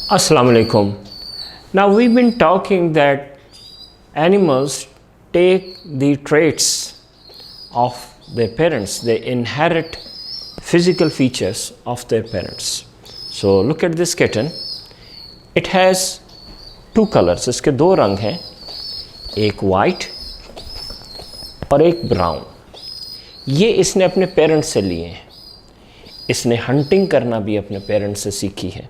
Assalamu alaikum. Now we've been talking that animals take the traits of their parents. They inherit physical features of their parents. So look at this kitten. It has two colors. इसके दो रंग हैं, एक white और एक brown. ये इसने अपने पेरेंट्स से लिए हैं. इसने हंटिंग करना भी अपने पेरेंट्स से सीखी है.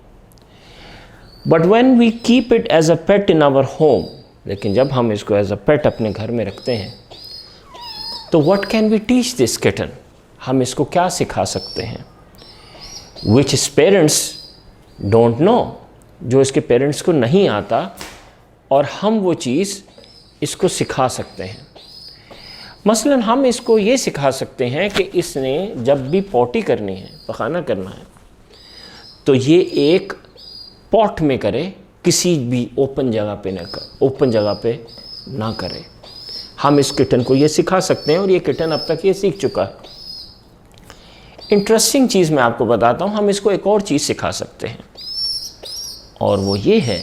But when we keep it as a pet in our home, लेकिन जब हम इसको एज अ पेट अपने घर में रखते हैं तो what can we teach this kitten, हम इसको क्या सिखा सकते हैं which his parents don't know, जो इसके पेरेंट्स को नहीं आता, और हम वो चीज़ इसको सिखा सकते हैं. मसलन हम इसको ये सिखा सकते हैं कि इसने जब भी पॉटी करनी है, पखाना करना है, तो ये एक पॉट में करे, किसी भी ओपन जगह पे ना करे. हम इस किटन को ये सिखा सकते हैं और ये किटन अब तक ये सीख चुका है. इंटरेस्टिंग चीज़ मैं आपको बताता हूँ, हम इसको एक और चीज़ सिखा सकते हैं और वो ये है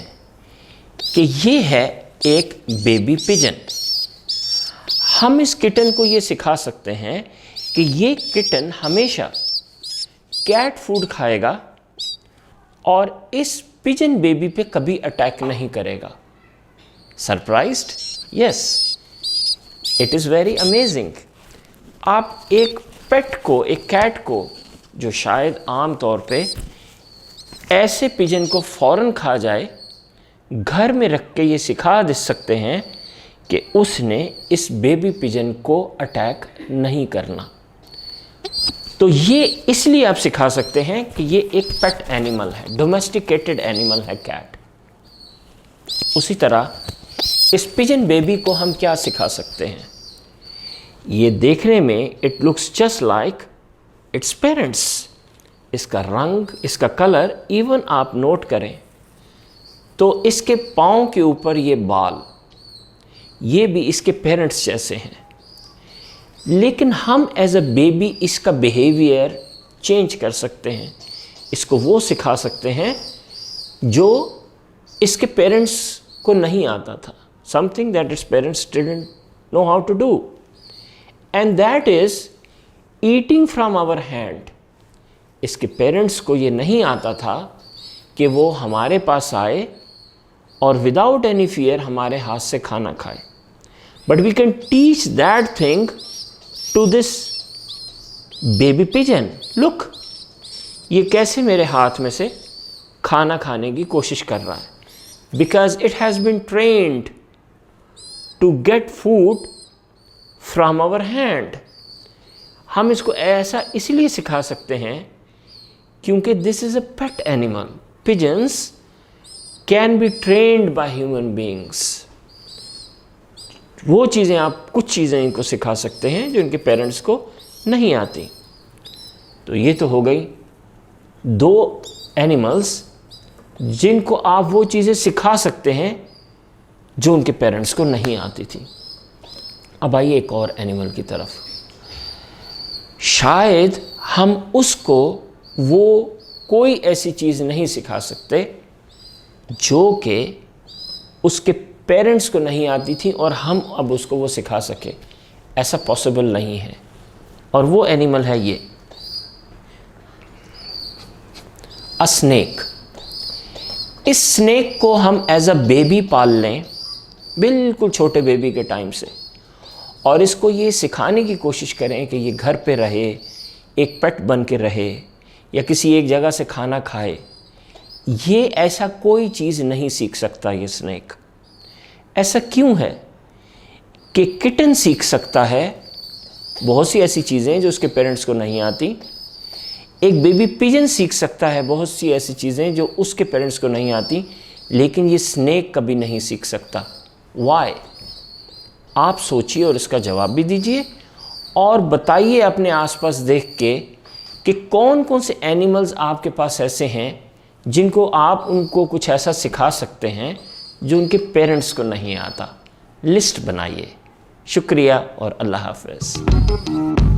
कि ये है एक बेबी पिजन. हम इस किटन को ये सिखा सकते हैं कि ये किटन हमेशा कैट फूड खाएगा और इस पिजन बेबी पे कभी अटैक नहीं करेगा. Surprised? Yes, it is very amazing. आप एक पेट को, एक कैट को, जो शायद आम तौर पे ऐसे पिजन को फ़ौरन खा जाए, घर में रख के ये सिखा दे सकते हैं कि उसने इस बेबी पिजन को अटैक नहीं करना. तो ये इसलिए आप सिखा सकते हैं कि ये एक पेट एनिमल है, डोमेस्टिकेटेड एनिमल है कैट. उसी तरह इस पिजन बेबी को हम क्या सिखा सकते हैं, ये देखने में it looks just like its parents. इसका रंग, इसका कलर, इवन आप नोट करें तो इसके पाँव के ऊपर ये बाल, ये भी इसके पेरेंट्स जैसे हैं. लेकिन हम एज अ बेबी इसका बिहेवियर चेंज कर सकते हैं. इसको वो सिखा सकते हैं जो इसके पेरेंट्स को नहीं आता था, something that its parents didn't know how to do, and that is eating from our hand. इसके पेरेंट्स को ये नहीं आता था कि वो हमारे पास आए और विदाउट एनी फियर हमारे हाथ से खाना खाए. But we can teach that thing to this baby pigeon. Look, ये कैसे मेरे हाथ में से खाना खाने की कोशिश कर रहा है, because it has been trained to get food from our hand. हम इसको ऐसा इसलिए सिखा सकते हैं क्योंकि this is a pet animal. Pigeons can be trained by human beings. वो चीज़ें, आप कुछ चीज़ें इनको सिखा सकते हैं जो इनके पेरेंट्स को नहीं आती. तो ये तो हो गई दो एनिमल्स जिनको आप वो चीज़ें सिखा सकते हैं जो उनके पेरेंट्स को नहीं आती थी. अब आइए एक और एनिमल की तरफ. शायद हम उसको वो कोई ऐसी चीज़ नहीं सिखा सकते जो कि उसके पेरेंट्स को नहीं आती थी और हम अब उसको वो सिखा सके. ऐसा पॉसिबल नहीं है. और वो एनिमल है ये, अ स्नेक. इस स्नेक को हम एज अ बेबी पाल लें, बिल्कुल छोटे बेबी के टाइम से, और इसको ये सिखाने की कोशिश करें कि ये घर पे रहे, एक पेट बन के रहे, या किसी एक जगह से खाना खाए. ये ऐसा कोई चीज़ नहीं सीख सकता ये स्नेक. ऐसा क्यों है कि किटन सीख सकता है बहुत सी ऐसी चीज़ें जो उसके पेरेंट्स को नहीं आती. एक बेबी पिजन सीख सकता है बहुत सी ऐसी चीज़ें जो उसके पेरेंट्स को नहीं आती, लेकिन ये स्नेक कभी नहीं सीख सकता. वाई? आप सोचिए और इसका जवाब भी दीजिए और बताइए अपने आसपास देख के कि कौन कौन से एनिमल्स आपके पास ऐसे हैं जिनको आप उनको कुछ ऐसा सिखा सकते हैं जो उनके पेरेंट्स को नहीं आता. लिस्ट बनाइए. शुक्रिया और अल्लाह हाफ़िज़.